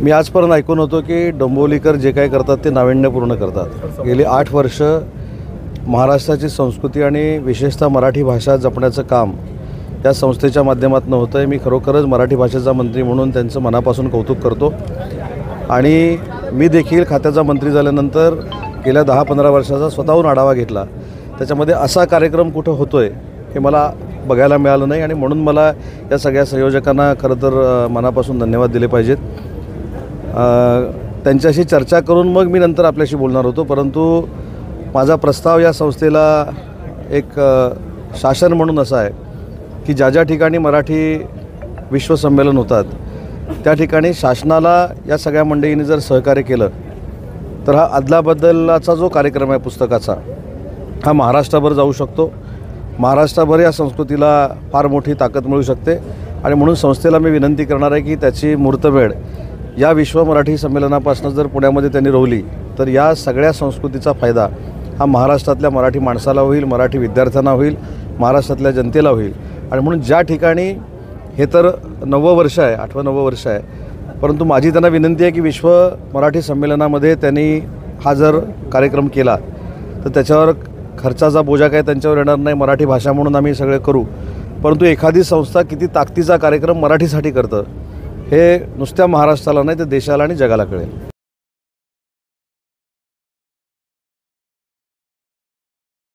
मी आजपर्यंत ऐकून होतो की डोंबिवलीकर जे काही करतात ते नाविन्यपूर्ण करतात। गेली 8 वर्ष महाराष्ट्राची संस्कृती आणि विशेषतः मराठी भाषा जपण्याचं काम या संस्थेच्या माध्यमातून होतं आहे। मी खरोखरच मराठी भाषेचा मंत्री म्हणून त्यांचं मनापासून कौतुक करतो आणि मी देखील खात्याचा मंत्री झाल्यानंतर गेल्या 10-15 वर्षाचा स्वतःहून आढावा घेतला। त्याच्यामध्ये असा कार्यक्रम कुठं होतो आहे हे मला बघायला मिळालं नाही आणि म्हणून मला या सगळ्या संयोजकांना खरं तर मनापासून धन्यवाद दिले पाहिजेत। त्यांच्याशी चर्चा करून मग मी नंतर आपल्याशी बोलणार होतो, परंतु माझा प्रस्ताव या संस्थेला एक शासन म्हणून असा आहे की ज्या ज्या ठिकाणी मराठी विश्वसंमेलन होतात त्या ठिकाणी शासनाला या सगळ्या मंडळींनी जर सहकार्य केलं तर हा अदलाबदलाचा जो कार्यक्रम आहे पुस्तकाचा हा महाराष्ट्रभर जाऊ शकतो। महाराष्ट्रभर या संस्कृतीला फार मोठी ताकद मिळू शकते आणि म्हणून संस्थेला मी विनंती करणार आहे की त्याची मुहूर्तमेढ या विश्व मराठी संमेलनापासून जर पुण्यामध्ये त्यांनी रोवली तर या सगळ्या संस्कृतीचा फायदा हा महाराष्ट्रातल्या मराठी माणसाला होईल, मराठी विद्यार्थ्यांना होईल, महाराष्ट्रातल्या जनतेला होईल। आणि म्हणून ज्या ठिकाणी हे तर 9वं वर्ष आहे, 8वं 9वं वर्ष आहे, परंतु माझी त्यांना विनंती आहे की विश्व मराठी संमेलनामध्ये त्यांनी हा जर कार्यक्रम केला तर त्याच्यावर खर्चाचा बोजा काय त्यांच्यावर येणार नाही। मराठी भाषा म्हणून आम्ही सगळे करू, परंतु एखादी संस्था किती ताकदीचा कार्यक्रम मराठीसाठी करतं हे नुसत्या महाराष्ट्राला नाही तर देशाला आणि जगाला कळेल।